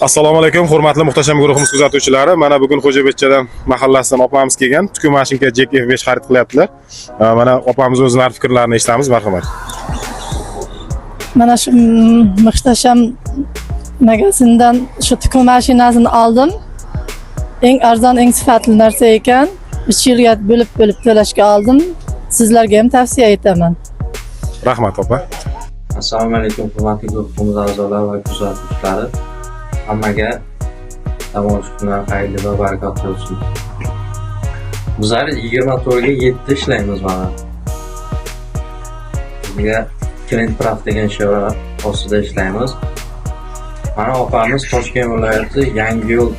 Assalomu alaykum, hurmatli muhtasham guruhimiz kuzatuvchilari. Mana bugun Xo'jabekchadan mahallasidan opamiz kelgan. Tuku mashinka Jack F5 xarid qilyaptilar. Mana opamiz o'zlarining fikrlarini eshitamiz, marhamat. Mana shu muhtasham magazindan shu tuku mashinasini oldim. Eng arzon, eng sifatli narsa ekan. 3 yilga bo'lib to'lashga oldim. Sizlarga ham tavsiya etaman. Rahmat opa. Assalomu alaykum, hurmatli guruhimiz a'zolari va kuzatuvchilari. Hammaga namoyish kunlari xayrli va barakatli bo'lsin. Bizlar 24 ga 7 ishlaymiz mana. Bizga Klient degan shior ostida ishlaymiz. Mana opamiz Toshkent viloyati Yangiyo'l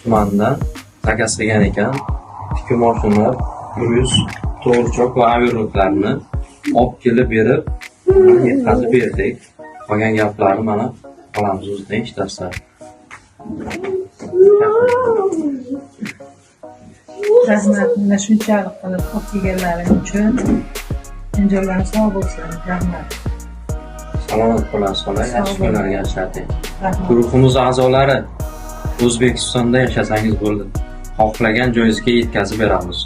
tumanidan zakaz qilgan ekan. Ikki mashinalar, yurist, to'g'richoq va avirliklarni olib kelib berib, yetkazib berdik. Qolgan gaplarni mana olamiz o'zidan eshitasiz. Rahmat, mana shunchalik qilib olib kelganlaring uchun. Injoylar sog' bo'lsin. Rahmat. Salomat bo'lasiz, yaxshi kunlarga ishlating. Guruhimiz a'zolari O'zbekistonda yashasangiz bo'ldi. Xohlagan joyingizga yetkazib beramiz.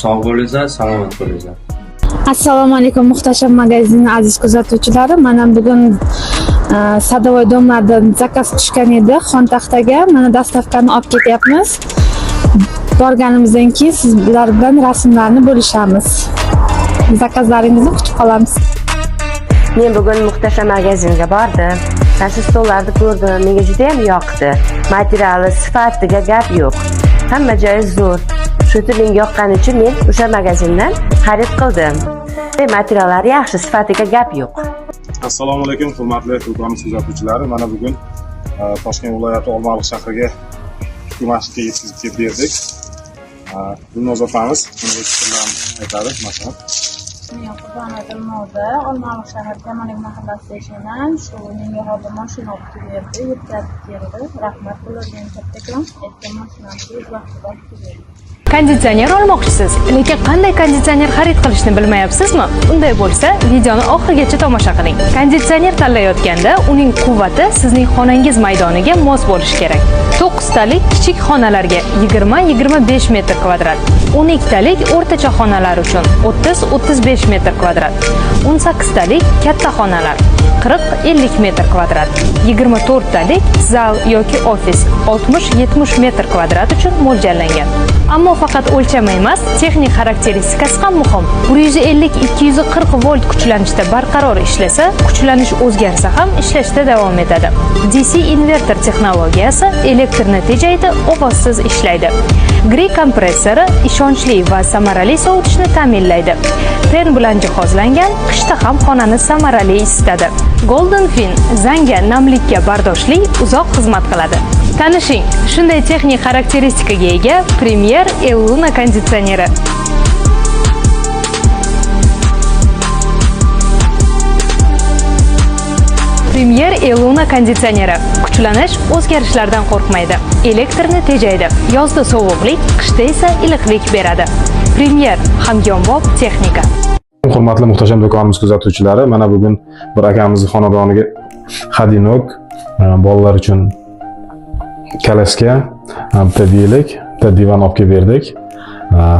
Sog' bo'linglar, salomat bo'linglar. Assalomu alaykum muhtasham magazin aziz kuzatuvchilari. Mana bugun Sadovoy domlardan zakaz tushgan edi Xontaxtaga. Mana dastavkani olib ketyapmiz. Borganimizdan keyin sizlar bilan rasmlarni bo'lishamiz. Zakazlaringizni kutib qolamiz. Men bugun muhtasham magazinga bordim. Tashxis stollarni ko'rdim. Menga juda ham yoqdi. Materiali, sifatiga gap yo'q. Hamma joyi zo'r. Shuning menga yoqqani uchun men o'sha magazindan xarid qildim. Materiallari yaxshi, sifatiga gap yo'q. Assalomu alaykum, hurmatli guruhimiz kuzatuvchilari. Mana bugun Toshkent viloyati Olmaliq shahriga tuku mashinka yetkazib berdik. Dilnoz opamiz bunga fikrlarini aytadi, masalan. Men Qurbon Adilmovda Olmaliq shahar Kamolik mahallasida yashayman. Shu menga hozir mashina olib keldi, yetkazib berdi. Rahmat ularga kattakon, aytgan mashinamni o'z vaqtida olib keldi. Konditsioner olmoqchisiz, lekin qanday konditsioner xarid qilishni bilmayapsizmi? Unday bo'lsa, videoni oxirigacha tomosha qiling. Konditsioner tanlayotganda uning quvvati sizning xonangiz maydoniga mos bo'lishi kerak. 9 talik kichik xonalarga 20-25 metr kvadrat, 12 talik o'rtacha xonalar uchun 30-35 metr kvadrat, 18 talik katta xonalar 40-50 metr kvadrat, 24 talik zal yoki ofis 60-70 metr kvadrat uchun mo'ljallangan. Ammo faqat o'lchami emas, texnik xarakteristikasi ham muhim. 150-240 volt kuchlanishda barqaror ishlasa, kuchlanish o'zgarsa ham ishlashda davom etadi. DC inverter texnologiyasi elektrni tejaydi, ovozsiz ishlaydi. Gri kompressori ishonchli va samarali sovutishni ta'minlaydi. Fen bilan jihozlangan, qishda ham xonani samarali isitadi. Golden Fin zanga namlikka bardoshli, uzoq xizmat qiladi. Tanishing, shunday texnik xarakteristikaga ega Premier Eluna konditsioneri. Premier Eluna konditsioneri kuchlanish o'zgarishlardan qo'rqmaydi. Elektrni tejaydi. Yozda sovuqlik, qishda esa iliqlik beradi. Premier hamyonbop texnika. Hurmatli muhtasham do'konimiz kuzatuvchilari, mana bugun bir akamizning xonadoniga Hadinok bolalar uchun kalaska, bitta belik, bitta divan olib kelib berdik.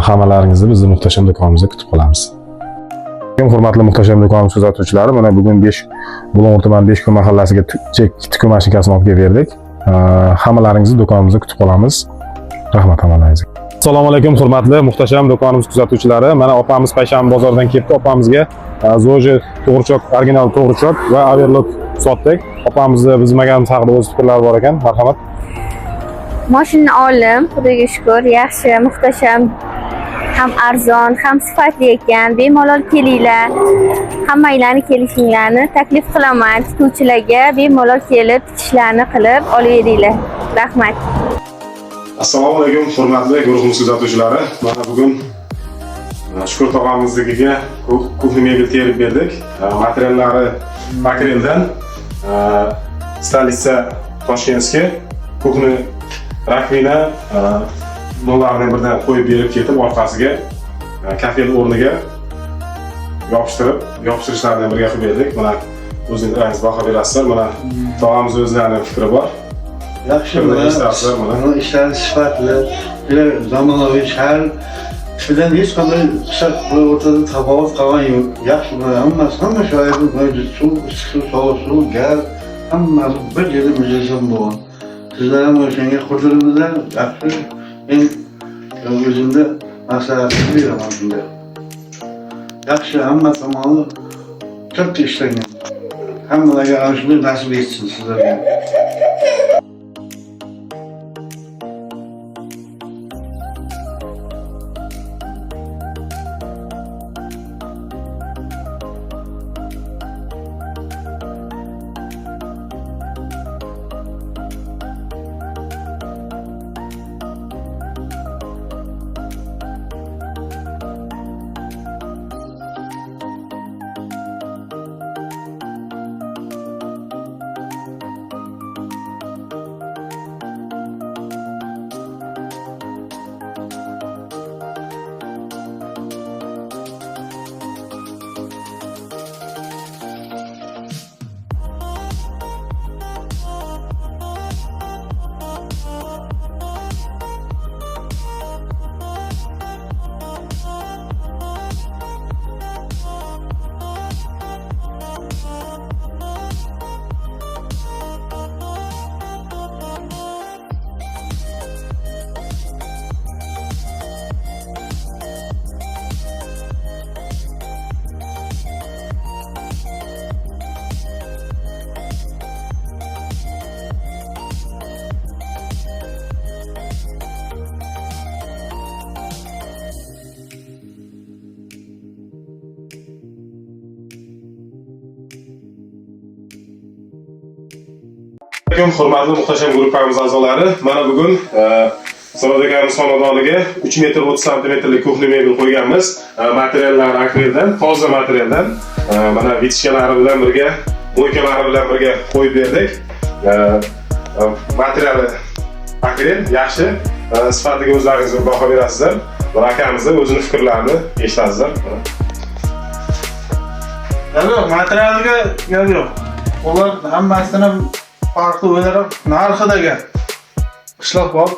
Hammalaringizni bizning muhtasham do'konimizda kutib qolamiz. Hurmatli muhtasham do'konimiz kuzatuvchilari, mana bugun 5 Bulung'ur tumani 5 kun mahallasiga tuku mashinkasini olib kelib berdik. Hammalaringizni do'konimizda kutib qolamiz. Rahmat hammalaringizga. Assalomu alaykum, hurmatli muhtasham do'konimiz kuzatuvchilari. Mana opamiz payshanba bozordan kelibdi. Opamizga zoji to'g'richoq, original to'g'richoq va averlok sotdik. Opamizni bizmaganimiz haqida o'z fikrlari bor ekan. Marhamat. Mashina oldim, xudoga shukr, yaxshi, muhtasham, ham arzon, ham sifatli ekan. Bemalol kelinglar. Hammanglarni kelishinglarni taklif qilaman. Tikuvchilarga bemalol kelib, tikishlarni qilib olaveringlar. Rahmat. Assalomu alaykum, hurmatli guruhimiz kuzatuvchilari. Mana bugun Shukur tog'amiznikiga kuxni mebel terib berdik. Materiallari makreldan, Stolitsa Toshkentga kuxni rakvina dolarni birdan qo'yib berib ketib, orqasiga kafel o'rniga yopishtirishlarni birga qilib berdik. Mana o'zingiz baho berasizlar. Mana tog'amiz o'zlarining fikri bor. Yaxshi Qanday bilan ishlayapsizlar buni? buni ishlari sifatli, juda zamonaviy shahar bilan hech qanday o'rtada tafovut qolgan yo'q. Yaxshi bilan hamma sharoiti mavjud. Suv, issiq suv, sovuq suv, gaz hammasi bir yerda mujassam bo'lgan. Sizlar ham o'shanga huzuringizda yaxshi men o'zimda maslahat beraman shunga. Yaxshi hamma tomoni katta ishlangan. Hammalarga ana shunday nasib etsin sizlarga. Hurmatli muhtasham guruhimiz a'zolari, mana bugun Saroy akamiz xonadoniga 3 metr 30 santimetrlik kuxni mebel qo'yganmiz. Materiallar akreldan, toza materialdan. Mana vitishkalari bilan birga, moykalari bilan birga qo'yib berdik. Materiali akrel yaxshi. Sifatiga o'zlaringiz baho berasizlar. Bir akamizning o'zining fikrlarini eshitasizlar. Yo'q, materialga gap yo'q. Ular hammasidan farqli o'laroq narxida gap. Qishloq bor.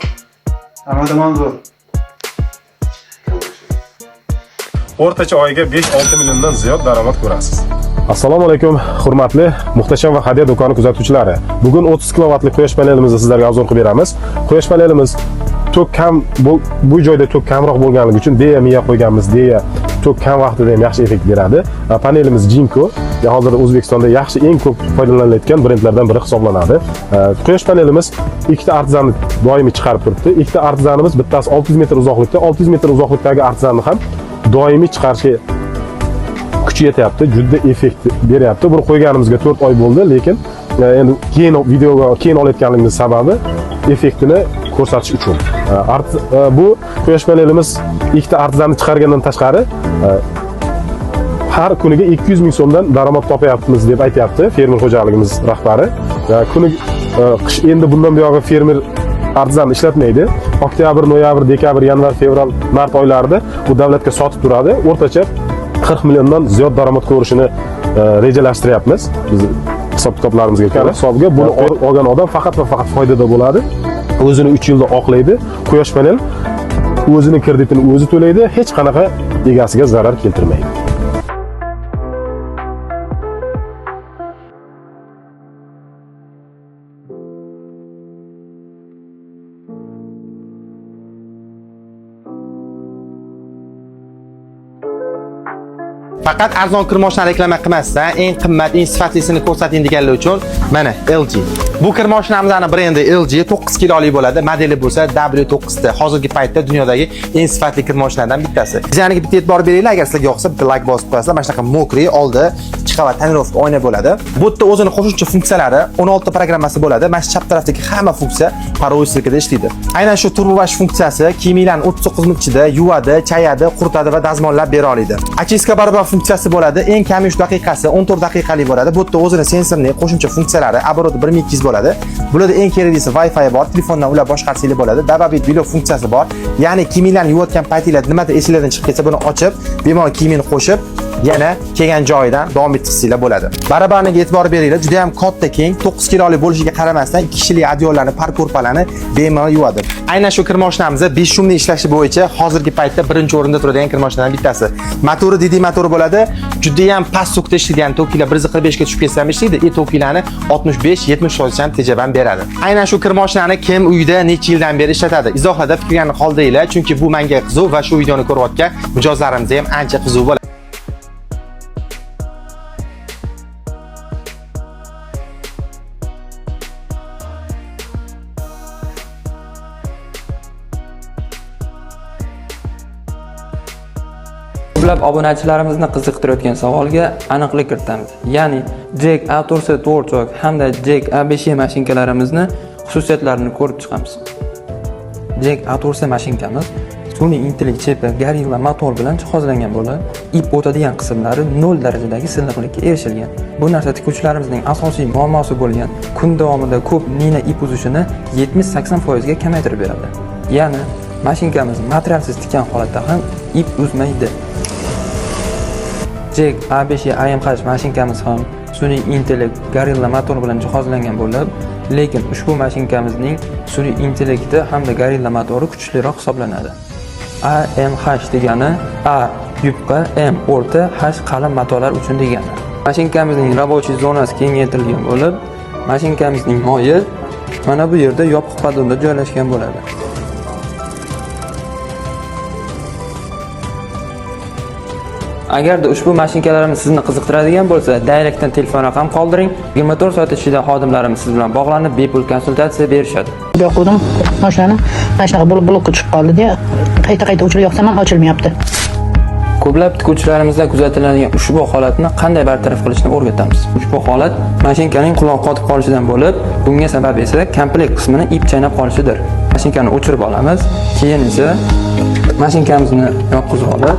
Hammadan zo'r. O'rtacha oyiga 5-6 milliondan ziyod daromad ko'rasiz. Assalomu alaykum, hurmatli muhtasham va hadya do'koni kuzatuvchilari. Bugun 30 kilovatlik quyosh panelimizni sizlarga obzor qilib beramiz. Quyosh panelimiz tok kam bu joyda tok kamroq bo'lganligi uchun deya miya qo'yganmiz, deya tok kam vaqtida ham yaxshi effekt beradi. Panelimiz Jinko, hozirda O'zbekistonda yaxshi eng ko'p foydalanilayotgan brendlardan biri hisoblanadi. Quyosh panelimiz ikkita artizanni doimiy chiqarib turibdi. Ikkita artizanimiz bittasi 600 metr uzoqlikda, 600 metr uzoqlikdagi artizanni ham doimiy chiqarishga kuchi yetyapti, juda effekt beryapti. Buni qo'yganimizga 4 oy bo'ldi, lekin endi keyin olayotganligimiz sababi effektini ko'rsatish uchun. Bu quyosh panelimiz ikkita artizanni chiqargandan tashqari har kuniga 200 ming so'mdan daromad topayapmiz deb aytayapti fermer xo'jaligimiz rahbari. Qish endi bundan buyog'i fermer artizanni ishlatmaydi. Oktyabr, noyabr, dekabr, yanvar, fevral, mart oylarida bu davlatga sotib turadi. O'rtacha 40 milliondan ziyod daromad ko'rishini rejalashtiryapmiz. Biz hisob-kitoblarimizga ko'ra hisobga buni olgan odam faqat va faqat foydada bo'ladi. O'zini 3 yilda oqlaydi. Quyosh panel o'zining kreditini o'zi to'laydi, hech qanaqa egasiga zarar keltirmaydi. Faqat arzon kir mashinani reklama qilmasdan, eng qimmat, eng sifatlisini ko'rsating deganlar uchun mana LG. Bu kir mashinamizning brendi LG 9 kiloli bo'ladi. Modeli bo'lsa W9 ta. Hozirgi paytda dunyodagi eng sifatli kir mashinalaridan bittasi. Dizayniga bitta e'tibor beringlar, agar sizlarga yoqsa bitta like bosib qo'yasizlar. Mana shunaqa mokri oldi, chiqa va tonirovka oyna bo'ladi. Bu yerda o'zini qo'shimcha funksiyalari, 16 ta programmasi bo'ladi. Mana shu chap tarafdagi hamma funksiya parovoyislikda ishlaydi. Aynan shu turbovash funksiyasi kiyimlarni 39 minut ichida yuvadi, chayadi, quritadi va dazmollab bera oladi. Ochiska barobar funksiyasi bo'ladi. Eng kam 3 daqiqasi 14 daqiqalik bo'ladi. Bu yerda o'zini sensorli qo'shimcha funksiyalari, обороты 1200 bo'ladi. Bularda eng keraklisi Wi-Fi bor, telefondan ulab boshqarsangiz bo'ladi. Dababit video funksiyasi bor. Ya'ni kiyimlarni yuvayotgan paytingizda nimadir esingizdan chiqib ketsa, buni ochib, bemalol kiyimini qo'shib yana kelgan joyidan davom ettirsanglar bo'ladi. Barabarniga e'tibor beringlar, juda ham katta keng, 9 kilolik bo'lishiga qaramasdan 2 kishilik adyollarni, parkourpalarni bemalol yuvadi. Aynan shu kir mashinamizda 5 shumni ishlashi bo'yicha hozirgi paytda birinchi o'rinda turadigan kir mashinalardan bittasi. Motori Didi motori bo'ladi. Juda ham past sukda ishlangan tokilar 145 ga tushib ketsa ham ishlaydi. Tokilarni 65-70% ham tejaban beradi. Aynan shu kir mashinani kim uyda necha yildan beri ishlatadi? Izohlarda fikrlarni qoldiringlar, chunki bu menga qiziq va shu videoni ko'rayotgan mijozlarimizga ham ancha qiziq bo'ladi. Ko'plab obunachilarimizni qiziqtirayotgan savolga aniqlik kiritamiz. Ya'ni Jack A4 to'rtchoq hamda Jack A5 mashinkalarimizni xususiyatlarini ko'rib chiqamiz. Jack A4 mashinkamiz sun'iy intellekt chipi Gorilla motor bilan jihozlangan bo'lib, ip o'tadigan qismlari 0 darajadagi silliqlikka erishilgan. Bu narsa tikuvchilarimizning asosiy muammosi bo'lgan kun davomida ko'p nina ip uzishini 70-80% ga kamaytirib beradi. Ya'ni mashinkamiz materialsiz tikkan holatda ham ip uzmaydi. Jack A5 AMH mashinkamiz ham sun'iy intellekt Gorilla motor bilan jihozlangan bo'lib, lekin ushbu mashinkamizning sun'iy intellekti hamda Gorilla motori kuchliroq hisoblanadi. AMH degani A yupqa, M o'rta, H qalin matolar uchun degani. Mashinkamizning rabochiy zonasi kengaytirilgan bo'lib, mashinkamizning moyi mana bu yerda yopiq podonda joylashgan bo'ladi. Agarda ushbu mashinkalarimiz sizni qiziqtiradigan bo'lsa, direktdan telefon raqam qoldiring. 24 soat ichida xodimlarimiz siz bilan bog'lanib, bepul konsultatsiya berishadi. Yoqdim, mashinani mashinaga blokka chiqib qoldi-da, qayta o'chirib yoqsam ham ochilmayapti. Ko'plab tikuvchilarimizda kuzatiladigan ushbu holatni qanday bartaraf qilishni o'rgatamiz. Ushbu holat mashinkaning quloq qotib qolishidan bo'lib, bunga sabab esa komplekt qismini ip chaynab qolishidir. Mashinkani o'chirib olamiz, keyin esa mashinkamizni yopqizib olib,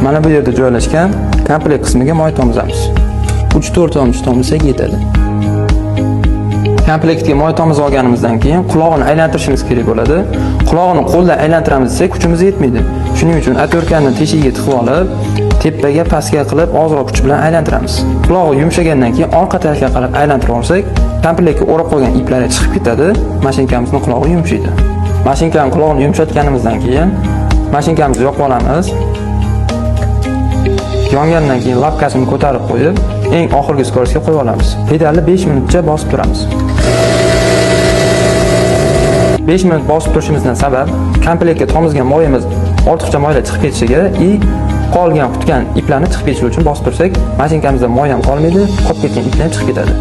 mana bu yerda joylashgan komplekt qismiga moy tomizamiz. 3-4 tomchi tomizsak yetadi. Komplektga moy tomiz olganimizdan keyin qulog'ini aylantirishimiz kerak bo'ladi. Qulog'ini qo'lda aylantiramiz desak, kuchimiz yetmaydi. Shuning uchun atyorkani teshigiga tiqib olib, tepaga pastga qilib ozroq kuch bilan aylantiramiz. Qulog'i yumshagandan keyin orqa tarafga qarab aylantirib olsak, komplektga o'rab qo'ygan iplari chiqib ketadi, mashinkamizning qulog'i yumshaydi. Mashinkaning qulog'ini yumshatganimizdan keyin mashinkamizni yoqib olamiz. Yongandan keyin lapkasini ko'tarib qo'yib, eng oxirgi skoroskga qo'yib olamiz. Pedalni 5 minutcha bosib turamiz. 5 minut bosib turishimizdan sabab komplektga tomizgan moyimiz ortiqcha moylar chiqib ketishiga va qolgan qutgan iplarni chiqib ketishi uchun bosib tursak, mashinkamizda moy ham qolmaydi, qolib ketgan iplar ham chiqib ketadi.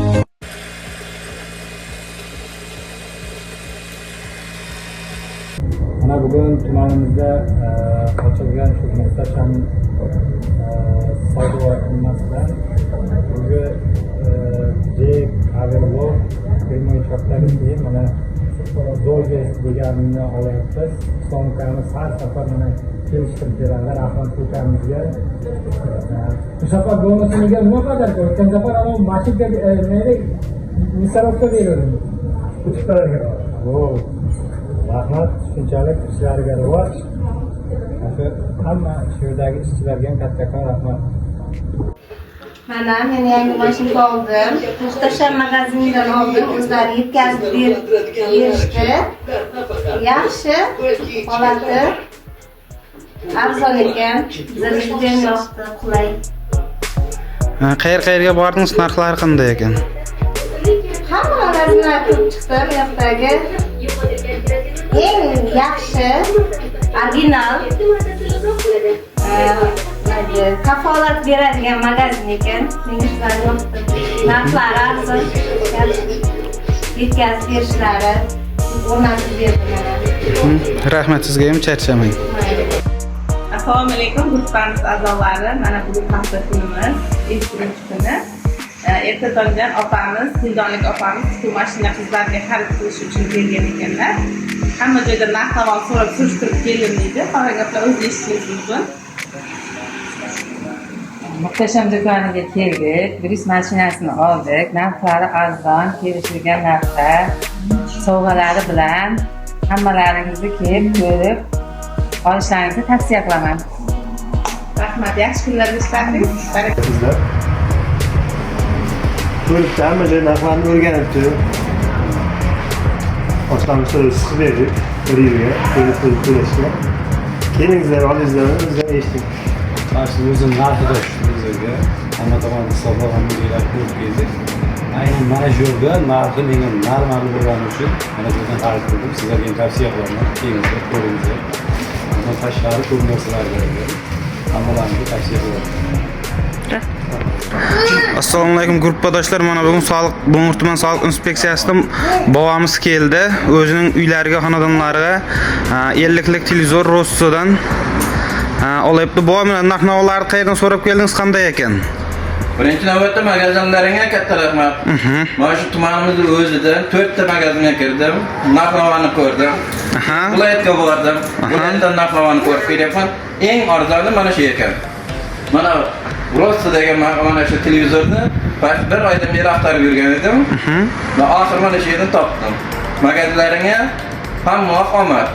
Mana bugun tumanimizda ochilgan shu muhtasham savdo xizmatidan bugun Jack Averlo firmoychoqlari keyin mana Zoyga deganini olyapmiz. So'mkamiz har safar mana kelishtirib beradi rahmat ukamizga. Bu safar bonusimiga nima qadar o'tgan safar ana mashinka nega misalovka berdim. Uchtalarga. Rahmat shunchalik ishlariga rivoj. Hamma sherdagi ishchilarga ham kattakon rahmat. Mana men yangi mashinka oldim. Muhtasham magazindan oldim. O'zlari yetkazib berishdi. Yaxshi holati. Arzon ekan. Bizga juda ham yoqdi, qulay. Qayerga bordingiz, narxlari qanday ekan? Hamma magazinlar ko'p chiqdi, bu yoqdagi eng yaxshi original kafolat beradigan magazin ekan. Menga yoqdi. Narxlari arzon, yetkazib berishlari o'rnatib berdilar. Rahmat, sizga ham charchamang. Assalomu alaykum, guruhimiz a'zolari. Mana bugun hafta kunimiz, ilk kuni. Erta tongdan opamiz, Dildonlik opamiz shu mashina qizlarga xarid qilish uchun kelgan ekanlar. Hamma joyda narx-navon so'rab surishtirib keldim deydi. Qora gaplar o'zingiz eshitishingiz mumkin. Muhtasham do'koniga keldik, Bris mashinasini oldik. Narxlari arzon, kelishilgan narxda, sovg'alari bilan hammalaringizni kelib ko'rib olishlaringizni tavsiya qilaman. Rahmat. Yaxshi kunlarga ishlating. Baraka. Ko'ribdi, hamma joy narxlarni o'rganibdi. Boshlang'ich siqib berdik, riviga, to'lashga. Kelingizlar, olingizlar, bizdan eshiting. Qarshi o'zim narxida o'zimga hamma tomon hisoblab hamma joylar ko'rib keldik. Aynan mana shu yerda narxi menga normal bo'lgani uchun mana bu yerdan xarid qildim. Sizlarga ham tavsiya qilaman. Kelingizlar, ko'ringizlar. Bundan tashqari ko'p narsalar bor. Hammalarga tavsiya qilaman. Assalomu alaykum gruppadoshlar. Mana bugun Bo'ng'ur tuman soliq inspeksiyasidan bobomiz keldi. O'zining uylariga, xonadonlariga 50 lik televizor Rossodan olyapti. Bobom narx-navolarni qayerdan so'rab keldingiz, qanday ekan? Birinchi navbatda magazinlaringga katta rahmat. Mana shu tumanimiz o'zidan 4 ta magazinga kirdim. Narx-navoni ko'rdim. Viloyatga bordim. Viloyatdan narx-navoni ko'rib kelyapman. Eng arzoni mana shu ekan. Mana Rossa degan mana shu televizorni bir oydan beri axtarib yurgan edim. Va oxir mana shu yerdan topdim. Magazinlaringga hamma omad.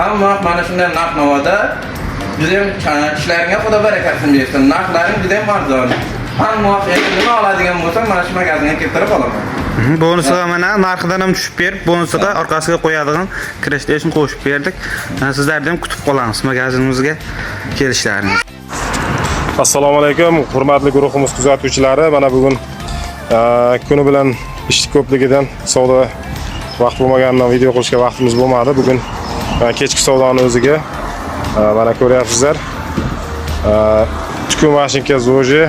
Hamma mana shunday narx-navoda juda ham ishlaringga xudo barakatini bersin. Narxlaring juda ham arzon. Hamma nima oladigan bo'lsa mana shu magazinga keltirib olaman. Bonusiga mana narxidan ham tushib berib, bonusiga orqasiga qo'yadigan PlayStation qo'shib berdik. Sizlarni ham kutib qolamiz magazinimizga kelishlaringizni. Assalomu alaykum, hurmatli guruhimiz kuzatuvchilari. Mana bugun kuni bilan ish ko'pligidan savdo vaqt bo'lmaganidan video qilishga vaqtimiz bo'lmadi. Bugun kechki savdoni o'ziga mana ko'ryapsizlar. Tuku mashinka zoji,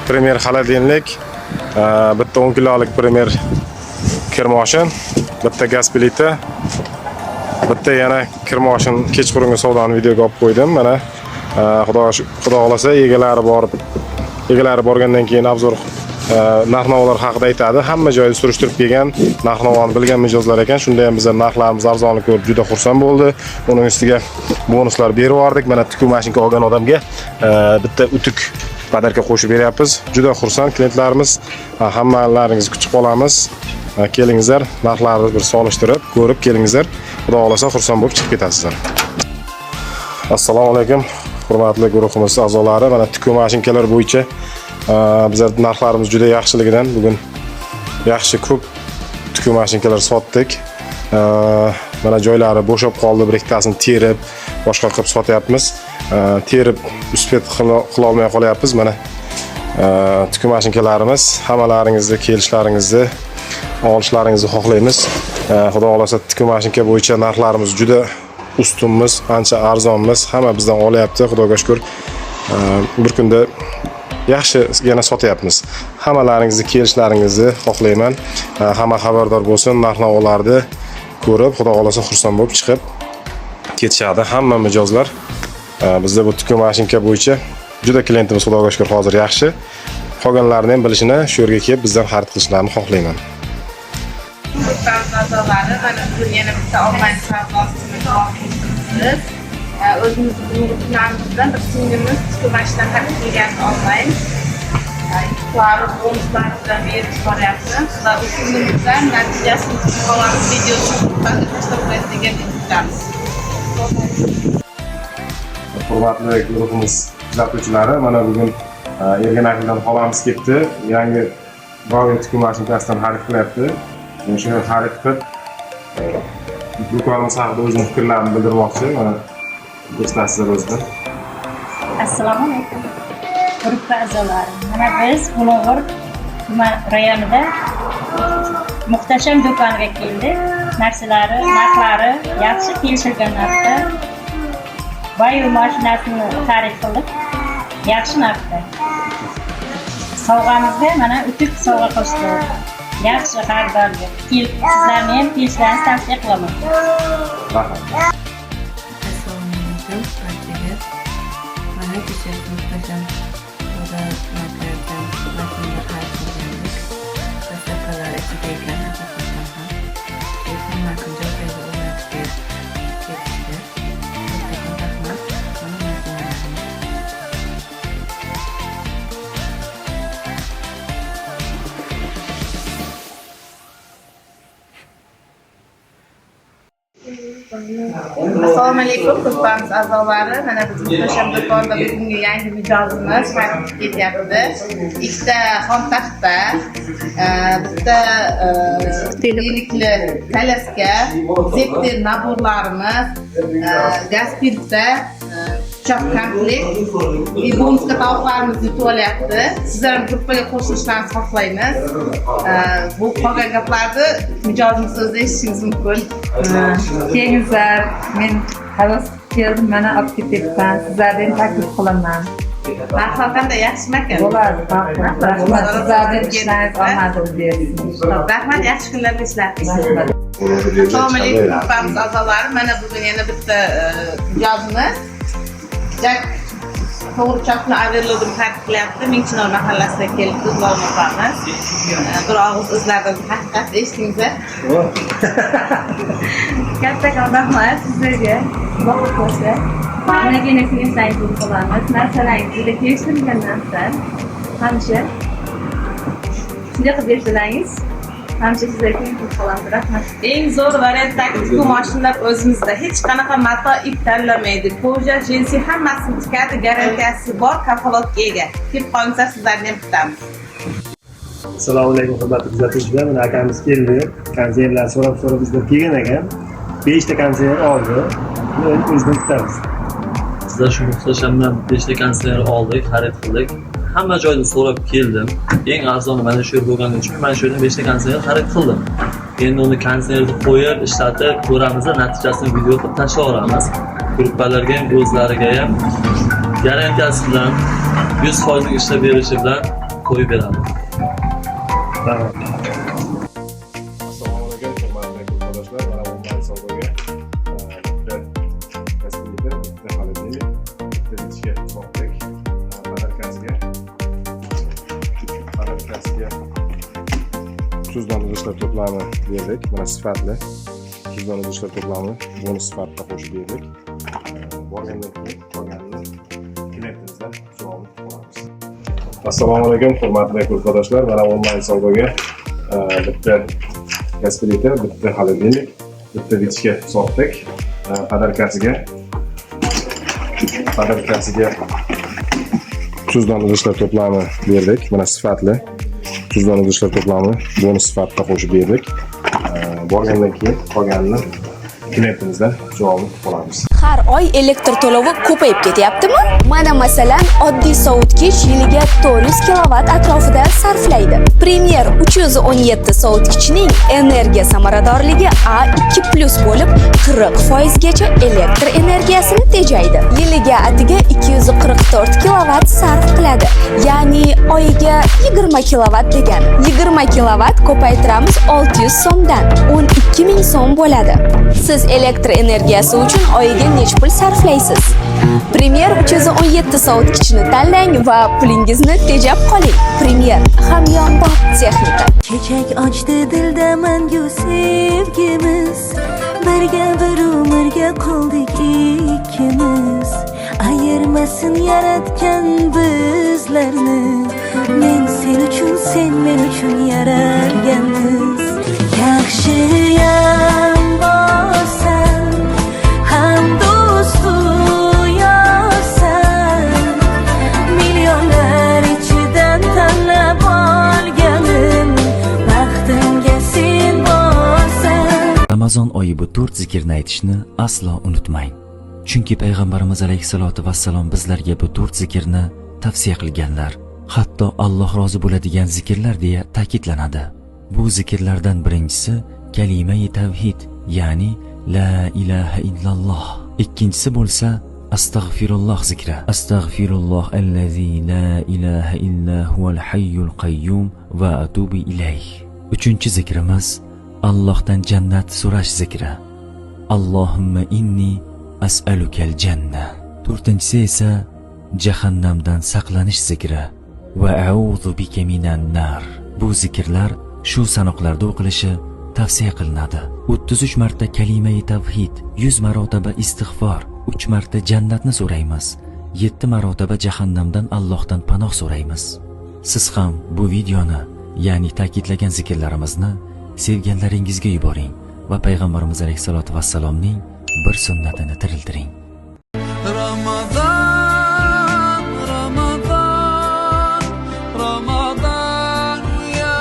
Premier xolodilnik, bitta 10 kilolik Premier kirmoshin, bitta gaz plita, bitta yana kirmoshin kechqurungi savdoni videoga olib qo'ydim. Mana Xudo xolasa egalari borgandan keyin obzor narx-navolar haqida aytadi. Hamma joyda surishtirib kelgan, narx-navoni bilgan mijozlar ekan. Shunda ham bizlar narxlarimiz arzonlik ko'rib juda xursand bo'ldi. Uning ustiga bonuslar berib yubordik. Mana tikuv mashinka olgan odamga bitta utuk podarka qo'shib beryapmiz. Juda xursand klientlarimiz. Hammalaringizni kutib qolamiz. Kelingizlar, narxlarni bir solishtirib, ko'rib kelingizlar. Xudo xolasa xursand bo'lib chiqib ketasizlar. Assalomu alaykum. Hurmatli guruhimiz a'zolari, mana tikuv mashinkalar bo'yicha bizlar narxlarimiz juda yaxshiligidan bugun yaxshi ko'p tikuv mashinkalar sotdik. Mana joylari bo'shab qoldi, bir ikkitasini terib, boshqa qilib sotyapmiz. Terib uspet qila olmay qolyapmiz. Mana tikuv mashinkalarimiz, hammalaringizni kelishlaringizni, olishlaringizni xohlaymiz. Xudo xolasa tikuv mashinka bo'yicha narxlarimiz juda ustunmiz, ancha arzonmiz, hamma bizdan olyapti, xudoga shukr. Bir kunda yaxshi yana sotyapmiz. Hammalaringizni kelishlaringizni xohlayman. Hamma xabardor bo'lsin, narx-navolarni ko'rib, xudo xolasa xursand bo'lib chiqib ketishadi hamma mijozlar. Bizda bu tikuv mashinka bo'yicha juda klientimiz xudoga shukr hozir yaxshi. Qolganlarni ham bilishini, shu yerga kelib bizdan xarid qilishlarini xohlayman. A'zolari mana bugun yana bitta onlayn savdosini davom ettiramiz. O'zimizning tunamizdan bir singlimiz tikuv mashinani xarid qilgan onlayn. Yuqori bonuslar bilan berib boryapti. Va u singlimizdan natijasini kutib qolamiz. Videosini tashlab qo'yadigan kutamiz. Hurmatli guruhimiz kuzatuvchilari, mana bugun Erganakildan xolamiz ketdi. Yangi Boeing tikuv mashinkasidan xarid qilyapti. Shuni xarid qilib, do'konimiz haqida o'zining fikrlarini bildirmoqchi. Mana eslasizlar o'zidan. Assalomu alaykum. Gruppa a'zolari. Mana biz Bulung'ur tuman rayonida muhtasham do'koniga keldik. Narxlari yaxshi kelishilgan narxda. Boeing mashinasini xarid qildik. Yaxshi narxda. Sovg'amizga mana utuk sovg'a qilishdi. Yaxshi xaridorlar. Sizlarni ham kelishlaringizni tavsiya qilaman. Assalomu alaykum barchaga. Mana kecha muhtasham savdo markazdan mashina xarid qilgandik. Dastavkalar ichida ekan, haqiqatan ham. Lekin mashina joyga o'rnatib ketishdi. Katta rahmat. Mana mashinalarni Assalomu alaykum, Qur'onimiz a'zolari. Mana biz muhtasham do'konda bugungi yangi mijozimiz qaytib ketyapti. Ikkita xontaxta, bitta delikli kalaska, zepter naborlarimiz, gaz pilta, pichoq komplekt, bonusga tovuqlarimiz yutib olyapti. Sizlar ham gruppaga qo'shilishlarni xohlaymiz. Bu qolgan gaplarni mijozimiz o'zi eshitishingiz mumkin. Kelingizlar, men havas keldim, mana olib ketyapman. Sizlardan taklif qilaman. Narxlar qanday, yaxshimi aka? Bo'ladi, rahmat. Sizlardan ishlaringiz omadini bersin. Rahmat, yaxshi kunlarda ishlaysiz. Assalomu alaykum, grupamiz a'zolari. Mana bugun yana bitta mijozimiz Jak to'g'ri chapni overloadini tartib qilyapti. Mingchinor mahallasiga kelib o'zlarini opamiz. Bir og'iz o'zlaridan haqiqatni eshitdingizlar. Kattakon rahmat sizlarga. Boqib qo'ysa. Mana keyin eslayingiz qilamiz. Narsalarni juda kelishtirilgan narsa. Hamisha shunday qilib bersalaringiz, hamisha sizlarga ko'p qoladi. Rahmat. Eng zo'r variantdagi bu mashinalar o'zimizda. Hech qanaqa mato ip tanlamaydi. Koja, jinsi hammasini tikadi, garantiyasi bor, kafolatga ega. Kelib qolingizlar, sizlarni ham kutamiz. Assalomu alaykum hurmatli kuzatuvchilar. Mana akamiz keldi. Konsertlar so'rab bizdan kelgan ekan. 5 ta konsert oldi. O'zidan kutamiz. Sizlar shu muhtashamdan 5 ta konsert oldik, xarid qildik. Hamma joydan so'rab keldim. Eng arzoni mana shu bo'lgani uchun mana shu yerdan 5 ta konsert xarid qildim. Endi uni konsertni qo'yib, ishlatib ko'ramiz, natijasini video qilib tashlaveramiz. Gruppalarga ham, o'zlariga ham garantiyasi bilan 100% ishlab berishi bilan qo'yib beramiz. Tamam. Assalomu alaykum, hurmatli yurtdoshlar. Mana onlayn savdoga bitta gaspiliter, bitta xolodilnik, bitta ichki soqdik, padarkasiga tuzdan idishlar to'plami berdik. Mana sifatli tuzdan idishlar to'plami bonus sifatida qo'shib berdik. Borgandan keyin qolganini klientimizdan so'rab olamiz. Assalomu alaykum, hurmatli yurtdoshlar. Mana onlayn savdoga bitta gaspiliter, bitta xolodilnik, bitta ichki soqdik, padarkasiga tuzdan idishlar to'plami berdik. Mana sifatli tuzdan idishlar to'plami bonus sifatida qo'shib berdik. Borgandan keyin qolganini klientimizdan javob olamiz. Har oy elektr to'lovi ko'payib ketyaptimi? Mana masalan, oddiy sovutgich yiliga 400 kilovat atrofida sarflaydi. Premier 317 sovutgichning energiya samaradorligi A2+ bo'lib, 40% gacha elektr energiyasini tejaydi. Yiliga atiga 244 kilovat sarf qiladi. Ya'ni oyiga 20 kilovat degan. 20 kilovat ko'paytiramiz 600 so'mdan 12 ming so'm bo'ladi. Siz elektr energiyasi uchun oyiga nech pul sarflaysiz? Premier 317 sovutgichni tanlang va pulingizni tejab qoling. Premier hamyonbop texnika. Chechak ochdi dilda mangu sevgimiz. Birga bir umrga qoldik ikkimiz. Ayirmasin yaratgan bizlarni. Men sen uchun, sen men uchun yaralganmiz. Yaxshiyam bo'lsan, ham do'stu yorsan. Milyonlar ichidan tanlab olganim, baxtimga sen bo'lsan. Ramazon oyi bu 4 zikrni aytishni aslo unutmang. Chunki payg'ambarimiz alayhisolatu vassalom bizlarga bu 4 zikrni tavsiya qilganlar. Hatto Alloh rozi bo'ladigan zikrlar deya ta'kidlanadi. Bu zikrlardan birinchisi kalima-i tavhid, ya'ni la ilaha illalloh. Ikkinchisi bo'lsa astag'firulloh zikri. Astag'firulloh allazi la ilaha illa huval hayyul qayyum va atubu ilayh. Uchinchi zikrimiz Allohdan jannat so'rash zikri. Allohumma inni as'alukal janna. To'rtinchisi esa jahannamdan saqlanish zikri. Va a'udhu bika minan nar. Bu zikrlar shu sanoqlarda o'qilishi tavsiya qilinadi. 33 marta kalima-i tavhid, 100 marotaba istig'for, 3 marta jannatni so'raymiz, 7 marotaba jahannamdan Allohdan panoh so'raymiz. Siz ham bu videoni, ya'ni ta'kidlagan zikrlarimizni sevganlaringizga yuboring va payg'ambarimiz alayhissalatu vassalomning bir sunnatini tirildiring. Ramazan, Ramazan, Ramazan ya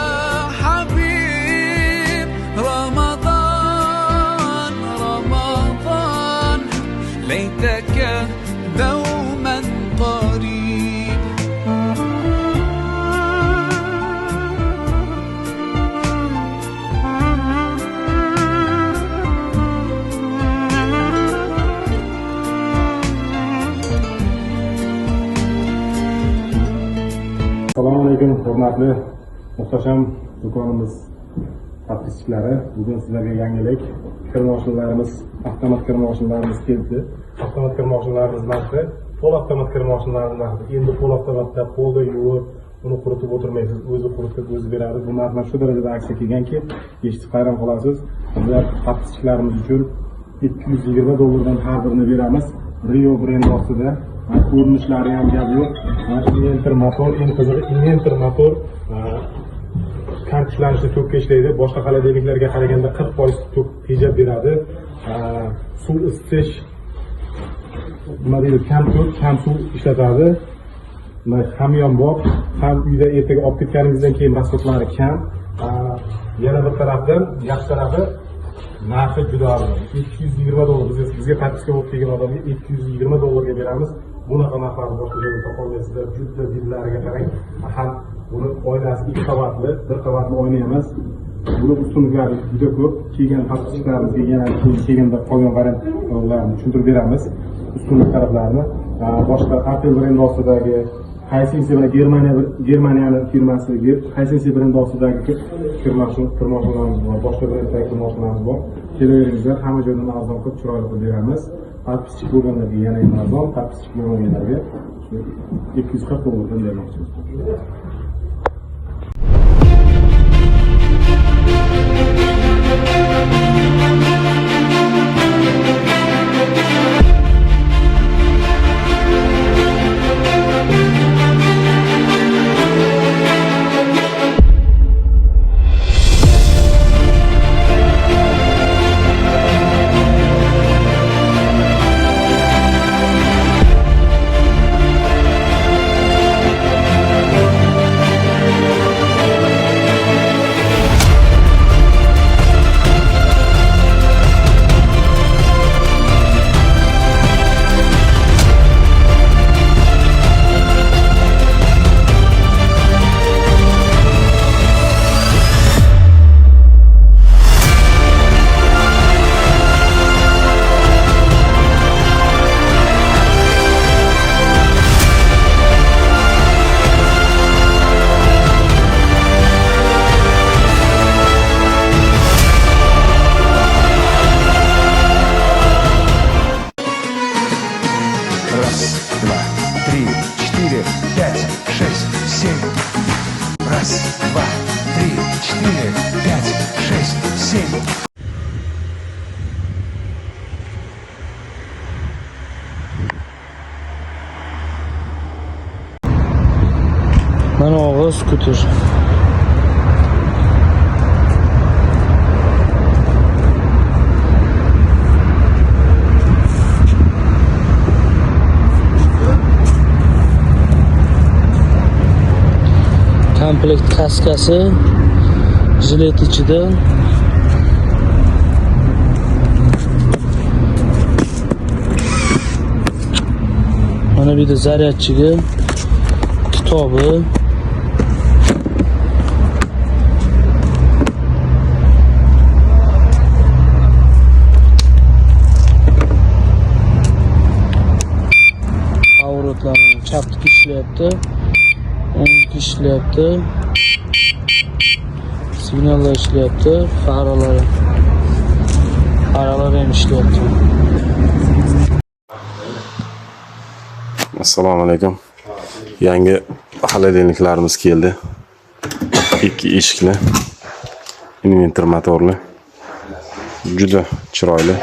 Habib, Ramazan, Ramazan, leyteke دوما قريب. Assalomu alaykum, hurmatli muhtasham do'konimiz podpischiklari. Bugun sizlarga yangilik, kir mashinlarimiz, avtomat kir mashinlarimiz keldi. Avtomat kir mashinlarimiz narxi, qo'l avtomat kir mashinlarimiz narxi. Endi qo'l avtomatda qo'lda yuvib, uni quritib o'tirmaysiz, o'zi quritib o'zi beradi. Bu narx shu darajada aksiya kelganki, eshitib hayron qolasiz. Bizlar podpischilarimiz uchun $220 dan har birini beramiz. Rio brendi ostida. Ko'rinishlari ham gap yo'q. Inventor motor, eng qizig'i Inventor motor kartishlanishni to'kka ishlaydi. Boshqa xolodilniklarga qaraganda 40% to'k tejab beradi. Suv isitish nima deydi, kam to'k, kam suv ishlatadi. Hamyonbop, ham uyda ertaga olib ketganingizdan keyin rasxodlari kam. Yana bir tarafdan yaxshi tarafi narxi juda arzon. $220. Bizga podpiska bo'lib kelgan odamga $220 ga beramiz. Bunaqa narxlarni boshqa joyda topolmaysizlar. Juda dillariga qarang. Ham buni oynasi 2 qavatli, 1 qavatli oyna emas. Buni ustunliklari juda ko'p. Kelgan podpiskarimizga yana kelganda qolgan variantlarni tushuntirib beramiz. Ustunlik taraflarini. Boshqa Apple brendi ostidagi Hisense bilan Germaniyaning firmasi, Hisense brendi ostidagi kirmoqlarimiz bor, boshqa brenddagi kirmoqlarimiz bor. Kelaveringizlar, hamma joydan arzon qilib chiroyli qilib beramiz. Podpischi bo'lganlarga yana ham arzon, podpischi bo'lmaganlarga $240 dan bermoqchimiz. Mana og'iz skuter. Komplekt kaskasi, jilet ichida. Mana bu yerda zaryadchiga, kitobi, chaplik ishlayapti, o'nglik ishlayapti, signallar ishlayapti, faralar ham ishlayapti. Assalomu alaykum. Yangi xolodilniklarimiz keldi. 2 eshikli, inventor motorli. Juda chiroyli.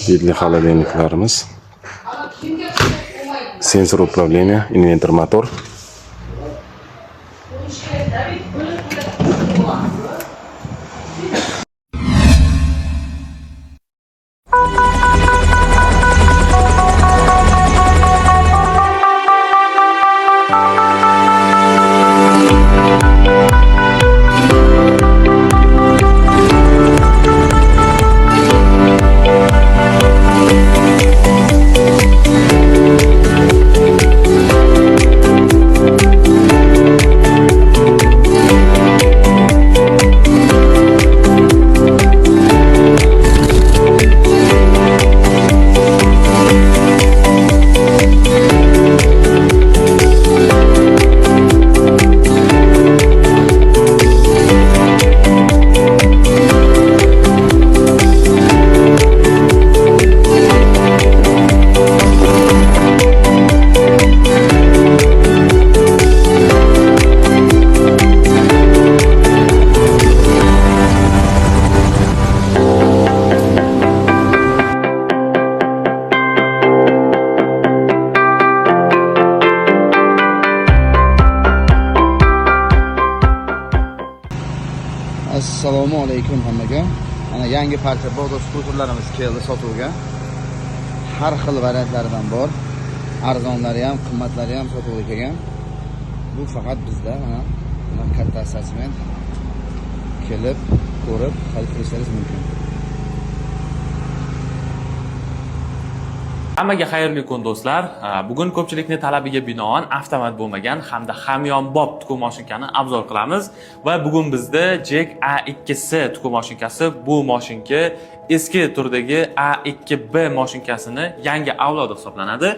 Yedli xolodilniklarimiz. Sensor управления, инвентор мотор. alaykum hammaga. Mana yangi parcha Bodo skuterlarimiz keldi sotuvga. Har xil variantlaridan bor. Arzonlari ham, qimmatlari ham sotuvga kelgan. Bu faqat bizda mana katta assortiment. Kelib, ko'rib, xarid qilishingiz mumkin. Hammaga xayrli kun do'stlar. Bugun ko'pchilikning talabiga binoan avtomat bo'lmagan hamda hamyonbop tikuv mashinkani obzor qilamiz va bugun bizda Jack A2C tikuv mashinkasi, bu mashinka eski turdagi A2B mashinkasini yangi avlodi hisoblanadi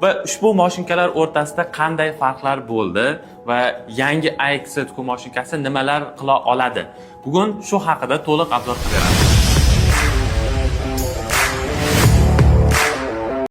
va ushbu mashinkalar o'rtasida qanday farqlar bo'ldi va yangi A2C tikuv mashinkasi nimalar qila oladi? Bugun shu haqida to'liq obzor qilamiz.